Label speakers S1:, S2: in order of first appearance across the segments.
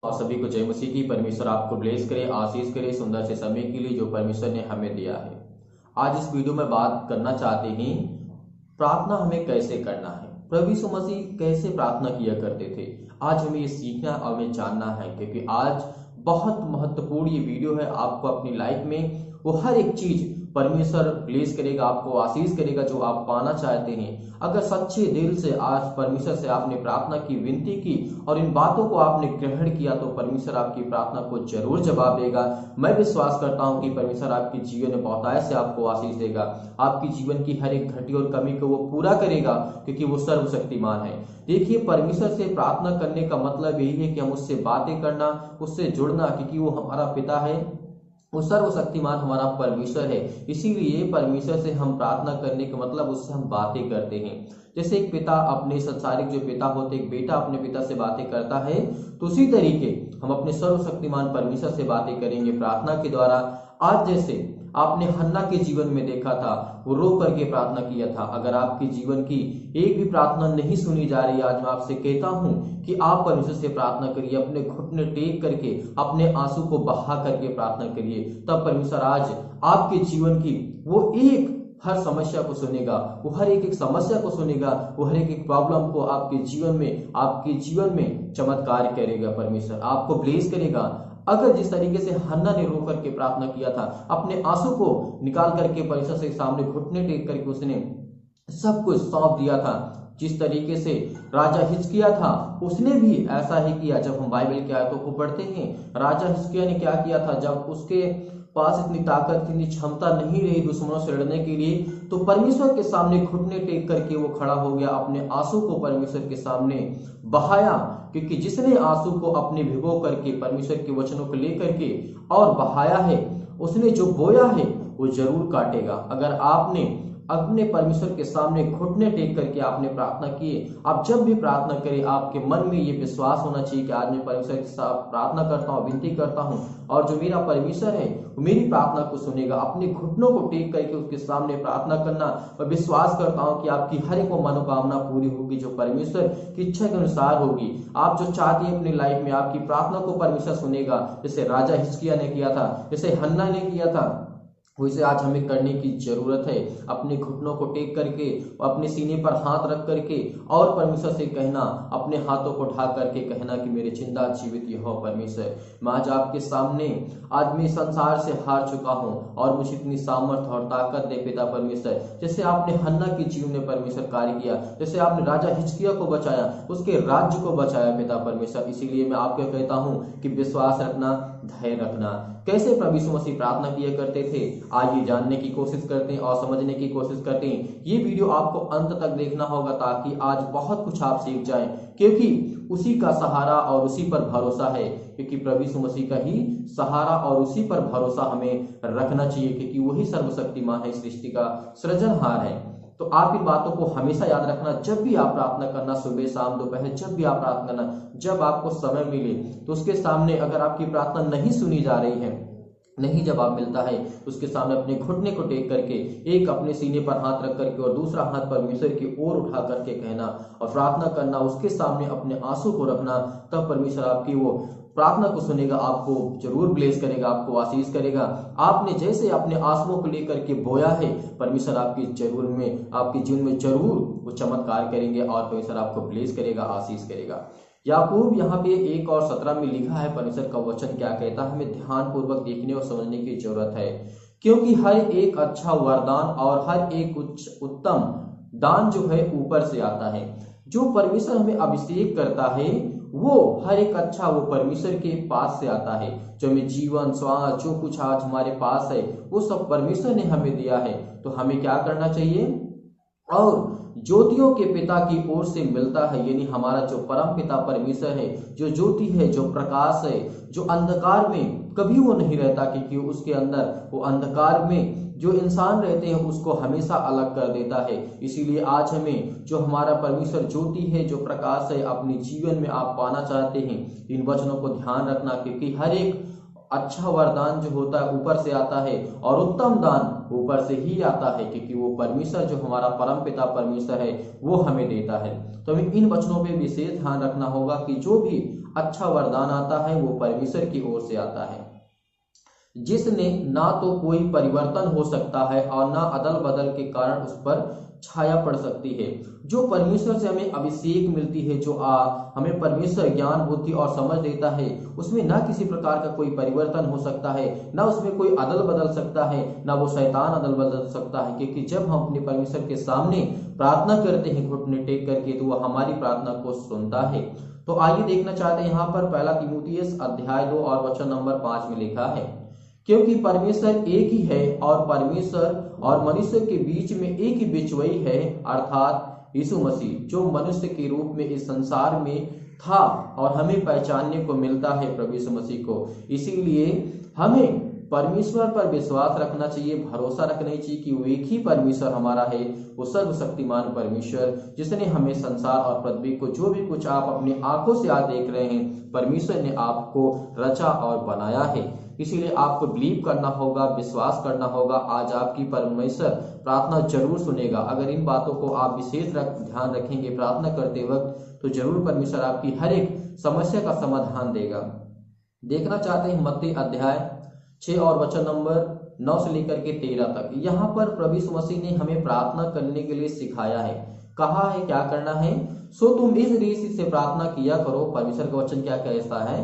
S1: और सभी को जय मसीह की। परमेश्वर आपको ब्लेस करे, आशीष करे सुंदर से समय के लिए जो परमेश्वर ने हमें दिया है। आज इस वीडियो में बात करना चाहते हैं प्रार्थना हमें कैसे करना है। प्रभु यीशु मसीह कैसे प्रार्थना किया करते थे, आज हमें ये सीखना और हमें जानना है, क्योंकि आज बहुत महत्वपूर्ण ये वीडियो है। आपको अपनी लाइफ में वो हर एक चीज परमेश्वर ब्लेस करेगा, आपको आशीष करेगा जो आप पाना चाहते हैं। अगर सच्चे दिल से आज परमेश्वर से आपने प्रार्थना की, विनती की और इन बातों को आपने ग्रहण किया, तो परमेश्वर आपकी प्रार्थना को जरूर जवाब देगा। मैं विश्वास करता हूं कि परमेश्वर आपके जीवन में बहुतायत से आपको आशीष देगा, आपकी जीवन की हर एक घटी और कमी को वो पूरा करेगा, क्योंकि वो सर्वशक्तिमान है। देखिए, परमेश्वर से प्रार्थना करने का मतलब यही है कि हम उससे बातें करना, उससे जुड़ना, क्योंकि वो हमारा पिता है, वो सर्वशक्तिमान हमारा परमेश्वर है। इसीलिए परमेश्वर से हम प्रार्थना करने का मतलब उससे हम बातें करते हैं। जैसे एक पिता अपने संसारिक जो पिता होते, एक बेटा अपने पिता से बातें करता है, तो उसी तरीके हम अपने सर्वशक्तिमान परमेश्वर से बातें करेंगे प्रार्थना के द्वारा। आज जैसे आपने हन्ना के जीवन में देखा था, वो रो करके प्रार्थना किया था। अगर आपके जीवन की एक भी प्रार्थना नहीं सुनी जा रही, आज मैं आपसे कहता हूं कि आप परमेश्वर से प्रार्थना करिए, अपने घुटने टेक करके, अपने आंसू को बहा करके प्रार्थना करिए। तब परमेश्वर आज आपके जीवन की वो एक हर समस्या को सुनेगा, वो हर एक समस्या को सुनेगा, वो हर एक प्रॉब्लम को आपके जीवन में चमत्कार करेगा। परमेश्वर आपको ब्लेस करेगा। अगर जिस तरीके से हन्ना ने रो करके प्रार्थना किया था, अपने आंसू को निकाल करके परमेश्वर से सामने घुटने टेक करके उसने सब कुछ सौंप दिया था, जिस तरीके से राजा हिजकिय्याह था उसने भी ऐसा ही किया। जब हम बाइबल की आयतों को पढ़ते हैं, राजा हिजकिय्याह ने क्या किया था, जब उसके पास इतनी ताकत, इतनी क्षमता नहीं रही दुश्मनों से लड़ने के लिए, तो परमेश्वर के सामने घुटने टेक करके वो खड़ा हो गया, अपने आंसू को परमेश्वर के सामने बहाया। क्योंकि जिसने आंसू को अपने भिगो करके परमेश्वर के वचनों को लेकर के और बहाया है, उसने जो बोया है वो जरूर काटेगा। अगर आपने अपने परमेश्वर के सामने घुटने टेक करके आपने प्रार्थना की, आप जब भी प्रार्थना करें आपके मन में ये विश्वास होना चाहिए कि आज मैं परमेश्वर के साथ प्रार्थना करता हूँ, विनती करता हूँ, और जो मेरा परमेश्वर है वो मेरी प्रार्थना को सुनेगा। अपने घुटनों को टेक करके उसके सामने प्रार्थना करना, मैं विश्वास करता हूँ कि आपकी हर एक मनोकामना पूरी होगी, जो परमेश्वर की इच्छा के अनुसार होगी। आप जो चाहते हैं अपनी लाइफ में, आपकी प्रार्थना को परमेश्वर सुनेगा। जैसे राजा हिजकिय्याह ने किया था, जैसे हन्ना ने किया था, वैसे आज हमें करने की जरूरत है। अपने घुटनों को टेक करके, अपने सीने पर हाथ रख करके और परमेश्वर से कहना, अपने हाथों को ढाक करके कहना कि मेरे जिंदा जीवित यहोवा परमेश्वर, मैं आज आपके सामने, आज मैं संसार से हार चुका हूं और मुझे इतनी सामर्थ्य और ताकत दे पिता परमेश्वर। जैसे आपने हन्ना के जीवन में परमेश्वर कार्य किया, जैसे आपने राजा हिजकिय्याह को बचाया, उसके राज्य को बचाया पिता परमेश्वर। इसीलिए मैं आपको कहता हूं कि विश्वास रखना, धैर्य रखना। कैसे प्रभु यीशु मसीह प्रार्थना किया करते थे, आइए जानने की कोशिश करते हैं और समझने की कोशिश करते हैं। ये वीडियो आपको अंत तक देखना होगा ताकि आज बहुत कुछ आप सीख जाएं, क्योंकि उसी का सहारा और उसी पर भरोसा है। क्योंकि प्रभु यीशु मसीह का ही सहारा और उसी पर भरोसा हमें रखना चाहिए, क्योंकि वही सर्वशक्तिमान है, सृष्टि का सृजनहार है। तो आप इन बातों को हमेशा याद रखना। जब भी आप प्रार्थना करना, सुबह शाम दोपहर, जब भी आप प्रार्थना करना, जब आपको समय मिले, तो उसके सामने अगर आपकी प्रार्थना नहीं सुनी जा रही है, नहीं जब आप मिलता है, उसके सामने अपने घुटने को टेक करके, एक अपने सीने पर हाथ रख करके और दूसरा हाथ परमेश्वर की ओर उठा करके कहना और प्रार्थना करना, उसके सामने अपने आंसू को रखना। तब परमेश्वर आपकी वो प्रार्थना को सुनेगा, आपको जरूर ब्लेस करेगा, आपको आशीष करेगा। आपने जैसे अपने आंसुओं को लेकर के बोया है, परमेश्वर आपके जीवन में जरूर वो चमत्कार करेंगे और परमेश्वर आपको ब्लेस करेगा, आशीष करेगा। याकूब यहाँ पे 1 और 17 में लिखा है, परमेश्वर का वचन क्या कहता है, हमें ध्यान पूर्वक देखने और समझने की जरूरत है। क्योंकि हर एक अच्छा वरदान और हर एक उत्तम दान जो है ऊपर से आता है। जो परमेश्वर हमें अभिषेक करता है, वो हर एक अच्छा वो परमेश्वर के पास से आता है। जो हमें जीवन, श्वास, जो कुछ आज हमारे पास है, वो सब परमेश्वर ने हमें दिया है। तो हमें क्या करना चाहिए, और ज्योतियों के पिता की ओर से मिलता है, यानी हमारा जो परम पिता परमेश्वर है, जो ज्योति है, जो प्रकाश है, जो अंधकार में कभी वो नहीं रहता, क्योंकि उसके अंदर वो अंधकार में जो इंसान रहते हैं उसको हमेशा अलग कर देता है। इसीलिए आज हमें जो हमारा परमेश्वर ज्योति है, जो प्रकाश है, अपने जीवन में आप पाना चाहते हैं, इन वचनों को ध्यान रखना। क्योंकि हर एक अच्छा वरदान जो होता है ऊपर से आता है और उत्तम दान ऊपर से ही आता है, क्योंकि वो परमेश्वर जो हमारा परम पिता परमेश्वर है वो हमें देता है। तो हमें इन वचनों पे विशेष ध्यान रखना होगा कि जो भी अच्छा वरदान आता है वो परमेश्वर की ओर से आता है, जिसने ना तो कोई परिवर्तन हो सकता है और ना अदल बदल के कारण उस पर छाया पड़ सकती है। जो परमेश्वर से हमें अभिषेक मिलती है, जो हमें परमेश्वर ज्ञान बुद्धि और समझ देता है, उसमें ना किसी प्रकार का कोई परिवर्तन हो सकता है, ना उसमें कोई अदल बदल सकता है, ना वो शैतान अदल बदल सकता है। क्योंकि जब हम अपने परमेश्वर के सामने प्रार्थना करते हैं घुटने टेक करके, तो वह हमारी प्रार्थना को सुनता है। तो आइए देखना चाहते हैं यहाँ पर पहला तीमुथियुस अध्याय 2 और वचन नंबर 5 में लिखा है, क्योंकि परमेश्वर एक ही है और परमेश्वर और मनुष्य के बीच में एक ही बिचवई है, अर्थात यीशु मसीह, जो मनुष्य के रूप में इस संसार में था और हमें पहचानने को मिलता है प्रभु यीशु मसीह को। इसीलिए हमें परमेश्वर पर विश्वास रखना चाहिए, भरोसा रखना चाहिए कि वो एक ही परमेश्वर हमारा है, वो सर्वशक्तिमान परमेश्वर, जिसने हमें संसार और पृथ्वी को, जो भी कुछ आप अपनी आंखों से आज देख रहे हैं, परमेश्वर ने आपको रचा और बनाया है। इसीलिए आपको बिलीव करना होगा, विश्वास करना होगा। आज आपकी परमेश्वर प्रार्थना जरूर सुनेगा। अगर इन बातों को आप विशेष ध्यान रखेंगे प्रार्थना करते वक्त, तो जरूर परमेश्वर आपकी हर एक समस्या का समाधान देगा। देखना चाहते हैं मत्ती अध्याय 6 और वचन नंबर 9 से लेकर के 13 तक। यहाँ पर प्रभु यीशु मसीह ने हमें प्रार्थना करने के लिए सिखाया है, कहा है क्या करना है। सो तुम इस रीति से प्रार्थना किया करो। परमेश्वर का वचन क्या कहता है,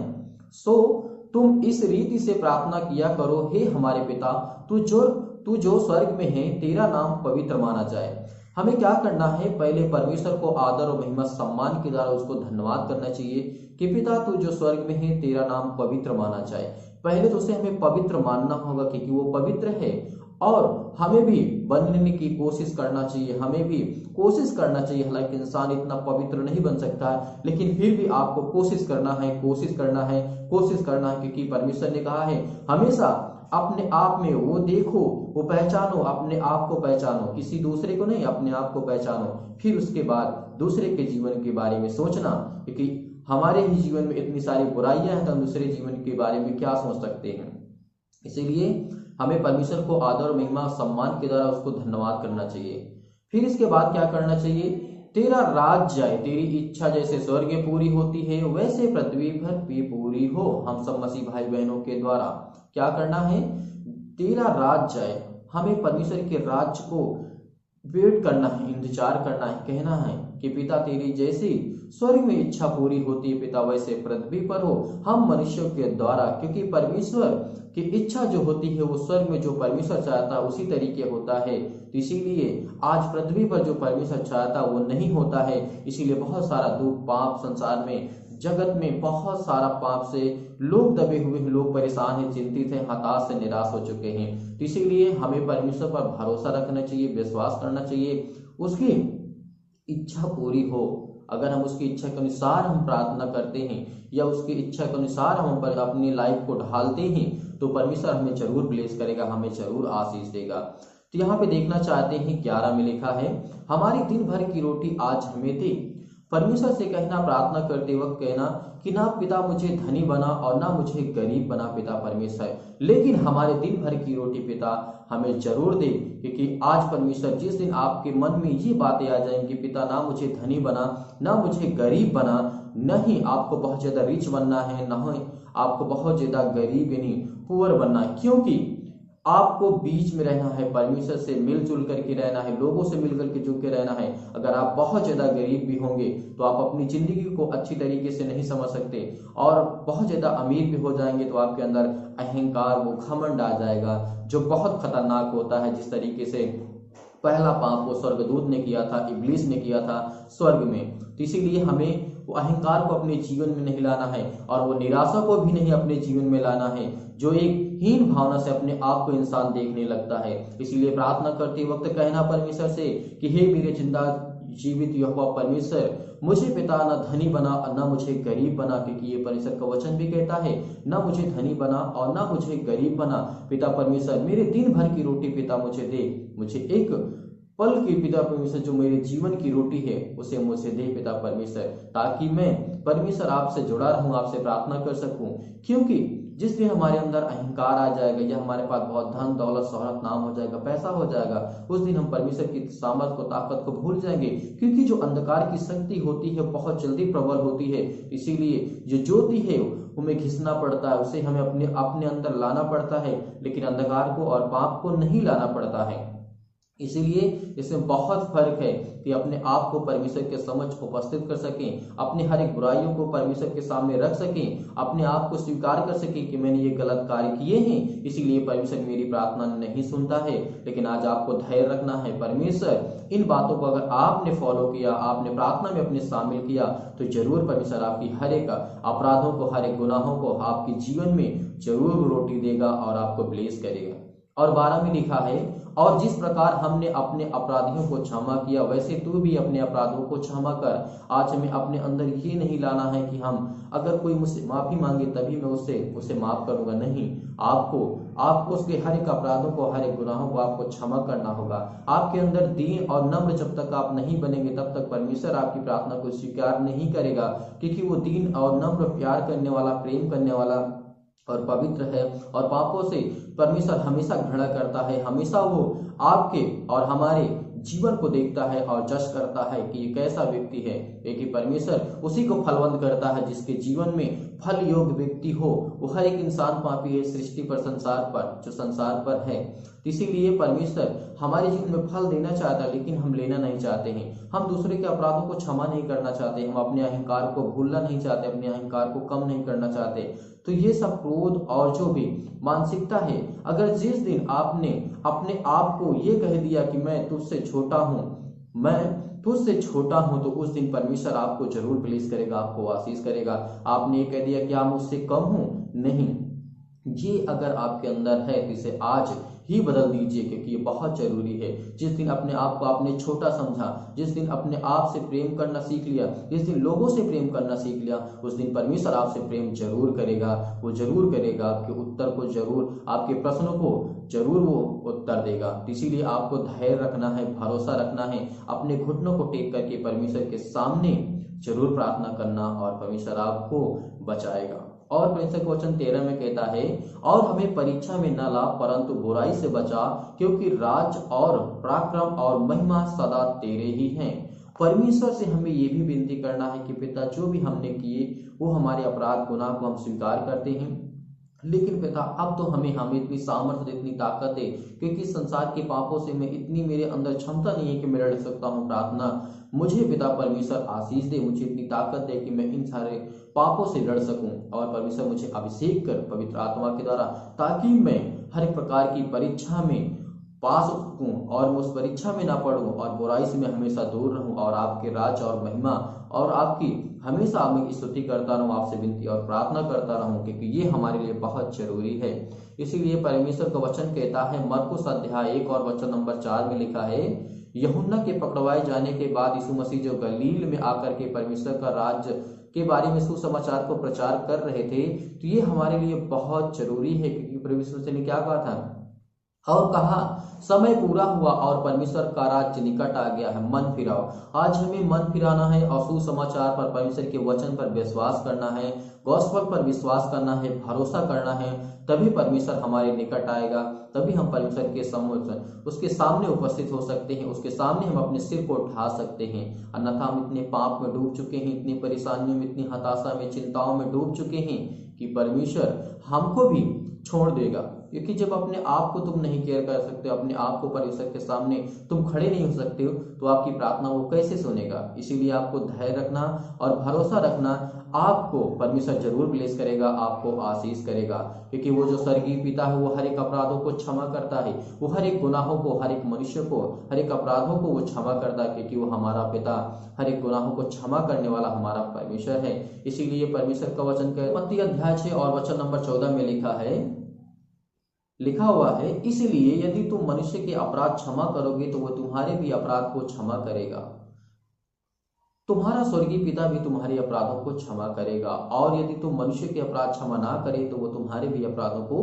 S1: सो तुम इस रीति से प्रार्थना किया करो, हे हमारे पिता, तू जो स्वर्ग में है, तेरा नाम पवित्र माना जाए। हमें क्या करना है, पहले परमेश्वर को आदर और महिमा सम्मान के द्वारा उसको धन्यवाद करना चाहिए कि पिता तू जो स्वर्ग में है, तेरा नाम पवित्र माना जाए। पहले तो उसे हमें पवित्र मानना होगा क्योंकि वो पवित्र है, और हमें भी बनने की कोशिश करना चाहिए, हमें भी कोशिश करना चाहिए। हालांकि इंसान इतना पवित्र नहीं बन सकता है, लेकिन फिर भी आपको कोशिश करना है, कोशिश करना है, कोशिश करना है, क्योंकि परमेश्वर ने कहा है हमेशा अपने आप में वो देखो, वो पहचानो, अपने आप को पहचानो, किसी दूसरे को नहीं, अपने आप को पहचानो। फिर उसके बाद दूसरे के जीवन के बारे में सोचना, क्योंकि हमारे ही जीवन में इतनी सारी बुराइयां हैं तो हम दूसरे जीवन के बारे में क्या सोच सकते हैं। इसीलिए हमें परमेश्वर को आदर और महिमा सम्मान के द्वारा उसको धन्यवाद करना चाहिए। फिर इसके बाद क्या करना चाहिए, तेरा राज जाए, तेरी इच्छा जैसे स्वर्ग में पूरी होती है वैसे पृथ्वी पर भी पूरी हो। हम सब मसीह भाई बहनों के द्वारा क्या करना है, तेरा राज जाए। हमें परमेश्वर के राज्य को वेट करना है, इंतजार करना है, कहना है कि पिता तेरी जैसी स्वर्ग में इच्छा पूरी होती है पिता, वैसे पृथ्वी पर हो हम मनुष्यों के द्वारा। क्योंकि परमेश्वर की इच्छा जो होती है वो स्वर्ग में जो परमेश्वर चाहता है उसी तरीके होता है। तो इसीलिए आज पृथ्वी पर जो परमेश्वर चाहता है वो नहीं होता है। इसीलिए बहुत सारा दुख पाप संसार में, जगत में बहुत सारा पाप से लोग दबे हुए हैं, लोग परेशान हैं, चिंतित हैं, हताश से निराश हो चुके हैं। तो इसीलिए हमें परमेश्वर पर भरोसा रखना चाहिए, विश्वास करना चाहिए, उसकी इच्छा पूरी हो। अगर हम उसकी इच्छा के अनुसार हम प्रार्थना करते हैं या उसकी इच्छा के अनुसार हम पर अपनी लाइफ को ढालते हैं, तो परमेश्वर हमें जरूर ब्लेस करेगा, हमें जरूर आशीष देगा। तो यहाँ पे देखना चाहते हैं 11 में लिखा है, हमारी दिन भर की रोटी आज हमें दे। परमेश्वर से कहना, प्रार्थना करते वक्त कहना कि ना पिता मुझे धनी बना और ना मुझे गरीब बना पिता परमेश्वर, लेकिन हमारे दिन भर की रोटी पिता हमें जरूर दे। क्योंकि आज परमेश्वर जिस दिन आपके मन में ये बातें आ जाएंगी, पिता ना मुझे धनी बना ना मुझे गरीब बना, नहीं आपको बहुत ज्यादा रिच बनना है, ना आपको बहुत ज्यादा गरीब यानी पुअर बनना है, क्योंकि आपको बीच में रहना है, परमेश्वर से मिलजुल करके रहना है, लोगों से मिलकर के जुड़ के रहना है। अगर आप बहुत ज्यादा गरीब भी होंगे तो आप अपनी जिंदगी को अच्छी तरीके से नहीं समझ सकते, और बहुत ज्यादा अमीर भी हो जाएंगे तो आपके अंदर अहंकार, वो घमंड आ जाएगा, जो बहुत खतरनाक होता है। जिस तरीके से पहला पाप वो स्वर्गदूत ने किया था, इब्लीस ने किया था स्वर्ग में। तो इसीलिए हमें वो अहंकार को अपने जीवन में नहीं लाना है, और वो निराशा को भी नहीं अपने जीवन में लाना है, जो एक हीन भावना से अपने आप को इंसान देखने लगता है। इसीलिए प्रार्थना करते वक्त कहना परमेश्वर से कि हे मेरे जिंदा जीवित यहोवा परमेश्वर, मुझे पिता न धनी बना और न मुझे गरीब बना, क्योंकि ये परमेश्वर का वचन भी कहता है न मुझे धनी बना और न मुझे गरीब बना। पिता परमेश्वर मेरे दिन भर की रोटी पिता मुझे दे, मुझे एक पल की पिता परमेश्वर जो मेरे जीवन की रोटी है उसे मुझे दे पिता परमेश्वर, ताकि मैं परमेश्वर आपसे जुड़ा रहूं, आपसे प्रार्थना कर सकूं। क्योंकि जिस दिन हमारे अंदर अहंकार आ जाएगा या हमारे पास बहुत धन दौलत शोहरत नाम हो जाएगा, पैसा हो जाएगा, उस दिन हम परमेश्वर की सामर्थ को ताकत को भूल जाएंगे। क्योंकि जो अंधकार की शक्ति होती है बहुत जल्दी प्रबल होती है, इसीलिए जो ज्योति है हमें घिसना पड़ता है, उसे हमें अपने अपने अंदर लाना पड़ता है, लेकिन अंधकार को और पाप को नहीं लाना पड़ता है। इसीलिए इसमें बहुत फर्क है कि अपने आप को परमेश्वर के समक्ष उपस्थित कर सकें, अपने हर एक बुराइयों को परमेश्वर के सामने रख सकें, अपने आप को स्वीकार कर सकें कि मैंने ये गलत कार्य किए हैं, इसीलिए परमेश्वर मेरी प्रार्थना नहीं सुनता है। लेकिन आज आपको धैर्य रखना है। परमेश्वर इन बातों को अगर आपने फॉलो किया, आपने प्रार्थना में अपने शामिल किया, तो जरूर परमेश्वर आपकी हर एक अपराधों को, हर एक गुनाहों को आपके जीवन में जरूर रोटी देगा और आपको ब्लेस करेगा। और 12 में लिखा है, और जिस प्रकार हमने अपने अपराधियों को क्षमा किया, वैसे तू भी अपने अपराधों को क्षमा कर। आज हमें अपने अंदर ये नहीं लाना है कि हम अगर कोई मुझसे माफी मांगे तभी मैं उसे माफ करूंगा। नहीं, आपको उसके हर एक अपराधों को, हर एक गुनाहों को आपको क्षमा करना होगा। आपके अंदर दीन और नम्र जब तक आप नहीं बनेंगे तब तक परमेश्वर आपकी प्रार्थना को स्वीकार नहीं करेगा, क्योंकि वो दीन और नम्र, प्यार करने वाला, प्रेम करने वाला और पवित्र है। और पापों से परमेश्वर हमेशा घृणा करता है। हमेशा वो आपके और हमारे जीवन को देखता है और जज करता है कि ये कैसा व्यक्ति है। क्योंकि परमेश्वर उसी को फलवंत करता है जिसके जीवन में फल योग्य व्यक्ति हो। वो हर एक इंसान पापी है सृष्टि पर, संसार पर है। इसीलिए परमेश्वर हमारे जीवन में फल देना चाहता है, लेकिन हम लेना नहीं चाहते हैं। हम दूसरे के अपराधों को क्षमा नहीं करना चाहते, हम अपने अहंकार को भूलना नहीं चाहते, अपने अहंकार को कम नहीं करना चाहते। तो ये सब क्रोध और जो भी मानसिकता है, अगर जिस दिन आपने अपने आप को ये कह दिया कि मैं तुझसे छोटा हूं, तो उस दिन परमेश्वर आपको जरूर ब्लेस करेगा, आपको आशीष करेगा। आपने ये कह दिया कि आप मुझसे कम हूं, नहीं, ये अगर आपके अंदर है तो इसे आज ही बदल दीजिए, क्योंकि ये बहुत जरूरी है। जिस दिन अपने आप को आपने छोटा समझा, जिस दिन अपने आप से प्रेम करना सीख लिया, जिस दिन लोगों से प्रेम करना सीख लिया, उस दिन परमेश्वर आपसे प्रेम जरूर करेगा। वो जरूर करेगा, आपके उत्तर को जरूर, आपके प्रश्नों को जरूर वो उत्तर देगा। इसीलिए आपको धैर्य रखना है, भरोसा रखना है, अपने घुटनों को टेक करके परमेश्वर के सामने जरूर प्रार्थना करना और परमेश्वर आपको बचाएगा। और परमेश्वर का वचन 13 में कहता है, और हमें परीक्षा में न ला परंतु बुराई से बचा, क्योंकि राज और पराक्रम और महिमा सदा तेरे ही हैं। परमेश्वर से हमें ये भी विनती करना है कि पिता जो भी हमने किए वो हमारे अपराध गुनाह को हम स्वीकार करते हैं, लेकिन पिता अब तो हमें इतनी सामर्थ्य, इतनी ताकत है, क्योंकि संसार के पापों से मैं इतनी मेरे अंदर क्षमता नहीं है कि मैं लड़ सकता हूँ प्रार्थना। मुझे पिता परमेश्वर आशीष दे, मुझे इतनी ताकत दे कि मैं इन सारे पापों से लड़ सकूं। और परमेश्वर मुझे अभिषेक कर पवित्र आत्मा के द्वारा, ताकि मैं हर एक प्रकार की परीक्षा में पास हो सकूं और मैं उस परीक्षा में ना पढ़ूं और बुराई से मैं हमेशा दूर रहूं और आपके राज और महिमा और आपकी हमेशा मैं स्तुति करता रहूं, आपसे विनती और प्रार्थना करता रहूं, क्योंकि ये हमारे लिए बहुत जरूरी है। इसीलिए परमेश्वर का वचन कहता है, मरकुस अध्याय 1 और वचन नंबर 4 में लिखा है, यूहन्ना के पकड़वाए जाने के बाद यीशु मसीह जो गलील में आकर के परमेश्वर का राज्य के बारे में सुसमाचार को प्रचार कर रहे थे, तो ये हमारे लिए बहुत जरूरी है, क्योंकि परमेश्वर ने क्या कहा था और कहा, समय पूरा हुआ और परमेश्वर का राज्य निकट आ गया है, मन फिराओ। आज हमें मन फिराना है और सुसमाचार पर, परमेश्वर के वचन पर विश्वास करना है, गॉस्पेल पर विश्वास करना है, भरोसा करना है, तभी परमेश्वर हमारे निकट आएगा, तभी हम परमेश्वर के उसके सामने उपस्थित हो सकते हैं, उसके सामने हम अपने सिर को उठा सकते हैं। अन्यथा हम इतने पाप में डूब चुके हैं, इतनी परेशानियों में, इतनी हताशा में, चिंताओं में डूब चुके हैं कि परमेश्वर हमको भी छोड़ देगा। क्योंकि जब अपने आप को तुम नहीं केयर कर सकते, अपने आप को परमेश्वर के सामने तुम खड़े नहीं हो सकते हो, तो आपकी प्रार्थना वो कैसे सुनेगा। इसीलिए आपको धैर्य रखना और भरोसा रखना, आपको परमेश्वर जरूर ब्लेस करेगा, आपको आशीष करेगा, क्योंकि वो जो स्वर्गीय पिता है वो हर एक अपराधों को क्षमा करता है, वो हर एक गुनाहों को, हर एक मनुष्य को, हर एक अपराधों को वो क्षमा करता है, क्योंकि वो हमारा पिता, हर एक गुनाहों को क्षमा करने वाला हमारा परमेश्वर है। इसीलिए परमेश्वर का वचन मत्ती अध्याय 6 और वचन नंबर 14 में लिखा हुआ है, इसलिए यदि तुम मनुष्य के अपराध क्षमा करोगे तो वो तुम्हारे भी अपराध को क्षमा करेगा। तुम्हारा स्वर्गीय पिता भी तुम्हारे अपराधों को क्षमा करेगा, और यदि तुम मनुष्य के अपराध क्षमा ना करे तो वो तुम्हारे भी अपराधों को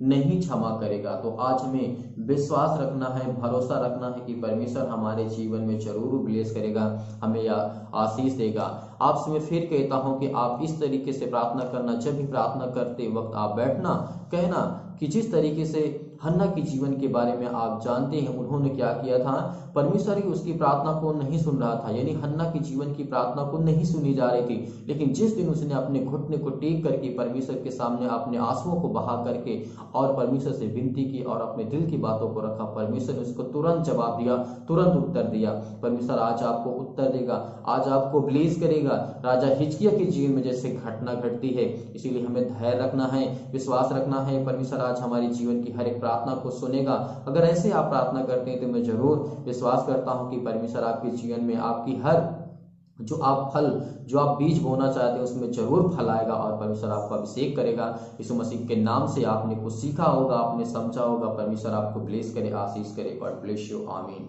S1: नहीं क्षमा करेगा। तो आज हमें विश्वास रखना है, भरोसा रखना है कि परमेश्वर हमारे जीवन में जरूर ब्लेस करेगा, हमें आशीष देगा। आपसे मैं फिर कहता हूं कि आप इस तरीके से प्रार्थना करना, जब भी प्रार्थना करते वक्त आप बैठना, कहना कि जिस तरीके से हन्ना के जीवन के बारे में आप जानते हैं, उन्होंने क्या किया था, परमेश्वर ही उसकी प्रार्थना को नहीं सुन रहा था, यानी हन्ना के जीवन की प्रार्थना को नहीं सुनी जा रही थी। लेकिन जिस दिन उसने अपने घुटने को टेक करके परमेश्वर के सामने अपने आंसुओं को बहा करके और परमेश्वर से विनती की और अपने दिल की बातों को रखा, परमेश्वर ने उसको तुरंत जवाब दिया, तुरंत उत्तर दिया। परमेश्वर आज आपको उत्तर देगा, आज आपको ब्लेस करेगा। राजा हिजकिय्याह के जीवन में जैसे घटना घटती है, इसीलिए हमें धैर्य रखना है, विश्वास रखना है। परमेश्वर आज हमारे जीवन की हर एक प्रार्थना को सुनेगा। अगर ऐसे आप प्रार्थना करते हैं तो मैं जरूर विश्वास करता हूं कि परमेश्वर आपके जीवन में आपकी हर जो आप बीज बोना चाहते हैं उसमें जरूर फल आएगा और परमेश्वर आपको अभिषेक करेगा। यीशु मसीह के नाम से आपने कुछ सीखा होगा, आपने समझा होगा। परमेश्वर आपको ब्लेस करे, आशीष करे। God bless you. आमीन।